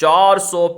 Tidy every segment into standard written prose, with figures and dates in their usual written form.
400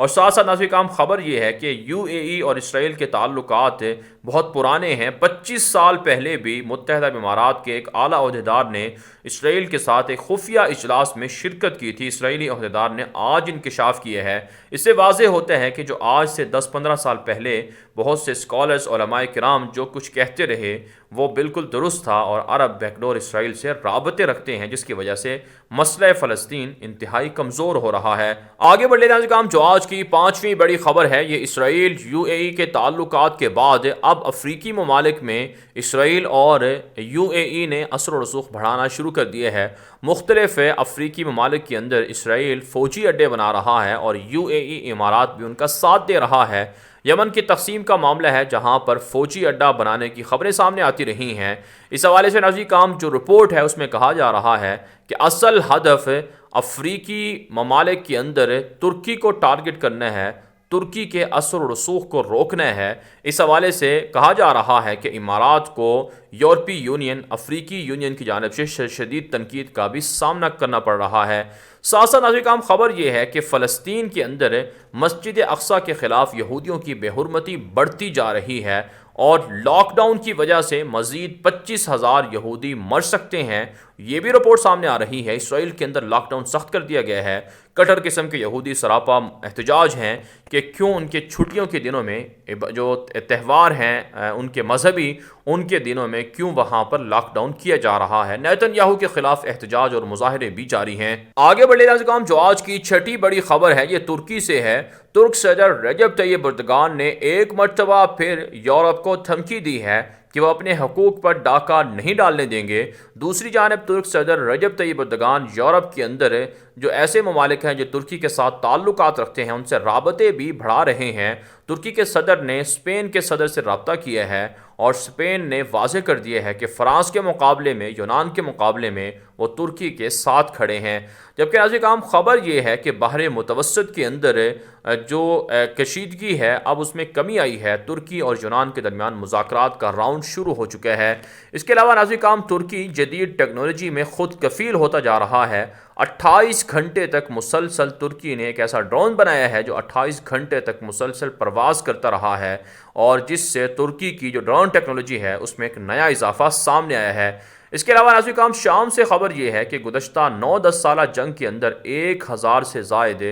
اور ساتھ ساتھ ناظرین کرام خبر یہ ہے کہ یو اے ای اور اسرائیل کے تعلقات بہت پرانے ہیں۔ 25 سال پہلے بھی متحدہ عرب امارات کے ایک اعلیٰ عہدیدار نے اسرائیل کے ساتھ ایک خفیہ اجلاس میں شرکت کی تھی۔ اسرائیلی عہدیدار نے آج انکشاف کیا ہے۔ اس سے واضح ہوتا ہے کہ جو آج سے 10-15 سال پہلے بہت سے اسکالرز علماء کرام جو کچھ کہتے رہے وہ بالکل درست تھا، اور عرب بیک ڈور اسرائیل سے رابطے رکھتے ہیں، جس کی وجہ سے مسئلہ فلسطین انتہائی کمزور ہو رہا ہے۔ آگے بڑھ لیتے ہیں جو آج کی 5ویں بڑی خبر ہے، یہ اسرائیل یو اے ای کے تعلقات کے بعد اب افریقی ممالک میں اسرائیل اور یو اے ای نے اثر و رسوخ بڑھانا شروع کر دیا ہے۔ مختلف افریقی ممالک کے اندر اسرائیل فوجی اڈے بنا رہا ہے اور یو اے ای امارات بھی ان کا ساتھ دے رہا ہے۔ یمن کی تقسیم کا معاملہ ہے جہاں پر فوجی اڈہ بنانے کی خبریں سامنے آتی رہی ہیں۔ اس حوالے سے ناظرین کرام جو رپورٹ ہے اس میں کہا جا رہا ہے کہ اصل ہدف افریقی ممالک کے اندر ترکی کو ٹارگٹ کرنا ہے، ترکی کے اثر و رسوخ کو روکنا ہے۔ اس حوالے سے کہا جا رہا ہے کہ امارات کو یورپی یونین، افریقی یونین کی جانب سے شدید تنقید کا بھی سامنا کرنا پڑ رہا ہے۔ ساتھ ساتھ ناظرین کرام خبر یہ ہے کہ فلسطین کے اندر مسجد اقصیٰ کے خلاف یہودیوں کی بے حرمتی بڑھتی جا رہی ہے، اور لاک ڈاؤن کی وجہ سے مزید 25,000 یہودی مر سکتے ہیں۔ یہ بھی رپورٹ سامنے آ رہی ہے۔ اسرائیل کے اندر لاک ڈاؤن سخت کر دیا گیا ہے۔ کٹر قسم کے یہودی سراپا احتجاج ہیں کہ کیوں ان کے چھٹیوں کے دنوں میں جو تہوار ہیں ان کے مذہبی، ان کے دنوں میں کیوں وہاں پر لاک ڈاؤن کیا جا رہا ہے۔ نیتن یاہو کے خلاف احتجاج اور مظاہرے بھی جاری ہیں۔ آگے بڑھے کام جو آج کی 6ٹھی بڑی خبر ہے یہ ترکی سے ہے۔ ترک صدر رجب طیب اردگان نے ایک مرتبہ پھر یورپ کو دھمکی دی ہے کہ وہ اپنے حقوق پر ڈاکہ نہیں ڈالنے دیں گے۔ دوسری جانب ترک صدر رجب طیب اردگان یورپ کے اندر جو ایسے ممالک ہیں جو ترکی کے ساتھ تعلقات رکھتے ہیں ان سے رابطے بھی بڑھا رہے ہیں۔ ترکی کے صدر نے اسپین کے صدر سے رابطہ کیا ہے اور اسپین نے واضح کر دیا ہے کہ فرانس کے مقابلے میں، یونان کے مقابلے میں وہ ترکی کے ساتھ کھڑے ہیں۔ جبکہ ناظرین کرام خبر یہ ہے کہ بحر متوسط کے اندر جو کشیدگی ہے اب اس میں کمی آئی ہے۔ ترکی اور یونان کے درمیان مذاکرات کا راؤنڈ شروع ہو چکا ہے۔ اس کے علاوہ ناظرین کرام ترکی جدید ٹیکنالوجی میں خود کفیل ہوتا جا رہا ہے۔ 28 گھنٹے تک مسلسل ترکی نے ایک ایسا ڈرون بنایا ہے جو 28 گھنٹے تک مسلسل پرواز کرتا رہا ہے، اور جس سے ترکی کی جو ڈرون ٹیکنالوجی ہے اس میں ایک نیا اضافہ سامنے آیا ہے۔ اس کے علاوہ ناظرین کرام شام سے خبر یہ ہے کہ گزشتہ 9-10 سالہ جنگ کے اندر 1000 سے زائد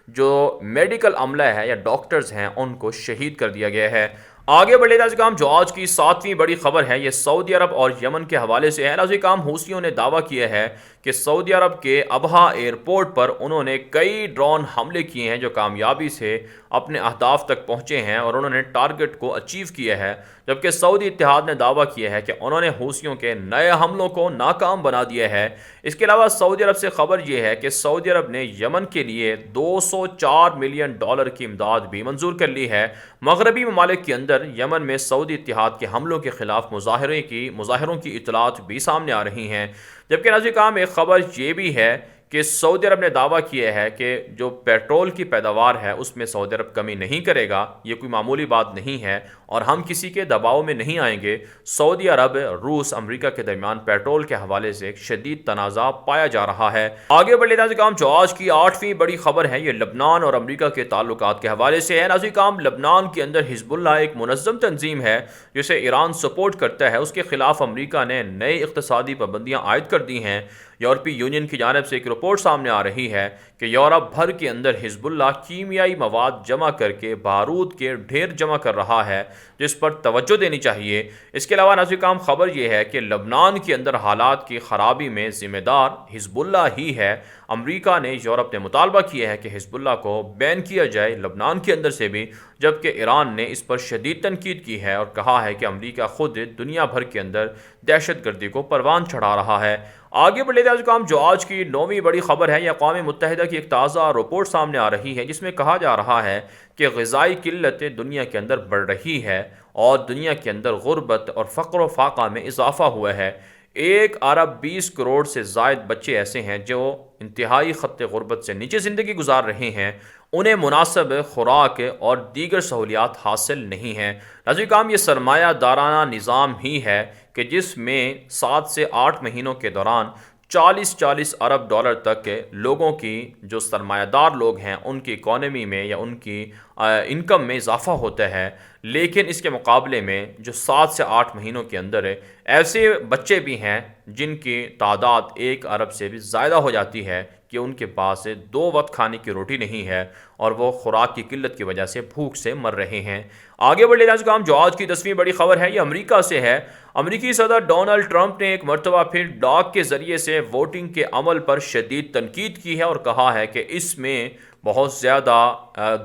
جو میڈیکل عملہ ہے یا ڈاکٹرز ہیں ان کو شہید کر دیا گیا ہے۔ آگے بڑھے ناظرین کرام جو آج کی 7ویں بڑی خبر ہے یہ سعودی عرب اور یمن کے حوالے سے ہے۔ ناظرین کرام حوثیوں نے دعویٰ کیا ہے کہ سعودی عرب کے ابہا ایئرپورٹ پر انہوں نے کئی ڈرون حملے کیے ہیں جو کامیابی سے اپنے اہداف تک پہنچے ہیں اور انہوں نے ٹارگٹ کو اچیو کیا ہے، جبکہ سعودی اتحاد نے دعویٰ کیا ہے کہ انہوں نے حوثیوں کے نئے حملوں کو ناکام بنا دیا ہے۔ اس کے علاوہ سعودی عرب سے خبر یہ ہے کہ سعودی عرب نے یمن کے لیے $204 ملین کی امداد بھی منظور کر لی ہے۔ مغربی ممالک کے اندر یمن میں سعودی اتحاد کے حملوں کے خلاف مظاہروں کی اطلاعات بھی سامنے آ رہی ہیں۔ جبکہ ناظرین کرام ایک خبر یہ بھی ہے کہ سعودی عرب نے دعویٰ کیا ہے کہ جو پیٹرول کی پیداوار ہے اس میں سعودی عرب کمی نہیں کرے گا۔ یہ کوئی معمولی بات نہیں ہے اور ہم کسی کے دباؤ میں نہیں آئیں گے۔ سعودی عرب، روس، امریکہ کے درمیان پیٹرول کے حوالے سے ایک شدید تنازع پایا جا رہا ہے۔ آگے بڑھے ناظرین کرام جو آج کی 8ویں بڑی خبر ہے یہ لبنان اور امریکہ کے تعلقات کے حوالے سے ہے۔ ناظرین کرام لبنان کے اندر حزب اللہ ایک منظم تنظیم ہے جسے ایران سپورٹ کرتا ہے، اس کے خلاف امریکہ نے نئی اقتصادی پابندیاں عائد کر دی ہیں۔ یورپی یونین کی جانب سے ایک رپورٹ سامنے آ رہی ہے کہ یورپ بھر کے اندر حزب اللہ کیمیائی مواد جمع کر کے بارود کے ڈھیر جمع کر رہا ہے، جس پر توجہ دینی چاہیے۔ اس کے علاوہ ناظرین کرام خبر یہ ہے کہ لبنان کے اندر حالات کی خرابی میں ذمہ دار حزب اللہ ہی ہے۔ امریکہ نے، یورپ نے مطالبہ کیا ہے کہ حزب اللہ کو بین کیا جائے لبنان کے اندر سے بھی، جبکہ ایران نے اس پر شدید تنقید کی ہے اور کہا ہے کہ امریکہ خود دنیا بھر کے اندر دہشت گردی کو پروان چڑھا رہا ہے۔ آگے بڑھے ناظرین جو آج کی 9ویں بڑی خبر ہے یہ اقوام متحدہ کی ایک تازہ رپورٹ سامنے آ رہی ہے جس میں کہا جا رہا ہے کہ غذائی قلت دنیا کے اندر بڑھ رہی ہے اور دنیا کے اندر غربت اور فقر و فاقہ میں اضافہ ہوا ہے۔ 1 ارب 20 کروڑ سے زائد بچے ایسے ہیں جو انتہائی خط غربت سے نیچے زندگی گزار رہے ہیں، انہیں مناسب خوراک اور دیگر سہولیات حاصل نہیں ہیں۔ ناظرین کرام یہ سرمایہ دارانہ نظام ہی ہے کہ جس میں 7 سے 8 مہینوں کے دوران 40 ارب ڈالر تک کے لوگوں کی جو سرمایہ دار لوگ ہیں ان کی اکانومی میں یا ان کی انکم میں اضافہ ہوتا ہے، لیکن اس کے مقابلے میں جو 7 سے 8 مہینوں کے اندر ایسے بچے بھی ہیں جن کی تعداد 1 ارب سے بھی زیادہ ہو جاتی ہے کہ ان کے پاس 2 وقت کھانے کی روٹی نہیں ہے اور وہ خوراک کی قلت کی وجہ سے بھوک سے مر رہے ہیں۔ آگے بڑھ لے کام جو آج کی 10ویں بڑی خبر ہے یہ امریکہ سے ہے۔ امریکی صدر ڈونلڈ ٹرمپ نے ایک مرتبہ پھر ڈاک کے ذریعے سے ووٹنگ کے عمل پر شدید تنقید کی ہے اور کہا ہے کہ اس میں بہت زیادہ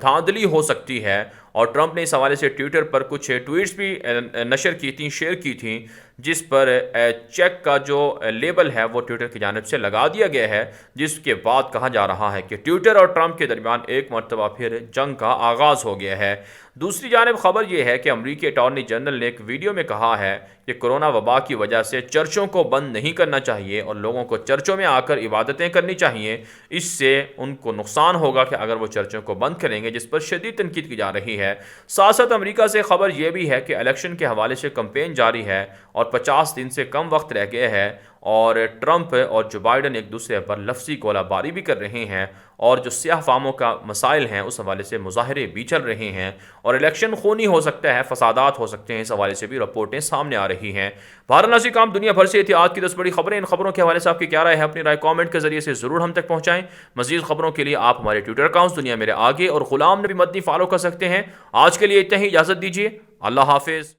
دھاندلی ہو سکتی ہے، اور ٹرمپ نے اس حوالے سے ٹویٹر پر کچھ ٹویٹس بھی نشر کی تھیں، شیئر کی تھیں، جس پر چیک کا جو لیبل ہے وہ ٹویٹر کی جانب سے لگا دیا گیا ہے، جس کے بعد کہا جا رہا ہے کہ ٹویٹر اور ٹرمپ کے درمیان ایک مرتبہ پھر جنگ کا آغاز ہو گیا ہے۔ دوسری جانب خبر یہ ہے کہ امریکی اٹارنی جنرل نے ایک ویڈیو میں کہا ہے کہ کرونا وبا کی وجہ سے چرچوں کو بند نہیں کرنا چاہیے اور لوگوں کو چرچوں میں آ کر عبادتیں کرنی چاہیے، اس سے ان کو نقصان ہوگا کہ اگر وہ چرچوں کو بند کریں گے، جس پر شدید تنقید کی جا رہی ہے۔ ساتھ ساتھ امریکہ سے خبر یہ بھی ہے کہ الیکشن کے حوالے سے کمپین جاری ہے اور 50 دن سے کم وقت رہ گئے ہے، اور ٹرمپ اور جو بائیڈن ایک دوسرے پر لفظی گولہ باری بھی کر رہے ہیں، اور جو سیاہ فاموں کا مسائل ہیں اس حوالے سے مظاہرے بھی چل رہے ہیں، اور الیکشن خونی ہو سکتا ہے، فسادات ہو سکتے ہیں، اس حوالے سے بھی رپورٹیں سامنے آ رہی ہیں۔ بہرحال ناظرین کام دنیا بھر سے تھی آج کی 10 بڑی خبریں۔ ان خبروں کے حوالے سے آپ کی کیا رائے ہے؟ اپنی رائے کامنٹ کے ذریعے سے ضرور ہم تک پہنچائیں۔ مزید خبروں کے لیے آپ ہمارے ٹویٹر اکاؤنٹس دنیا میرے آگے اور غلام نبی مدنی فالو کر سکتے ہیں۔ آج کے لیے اتنا ہی، اجازت دیجیے، اللہ حافظ۔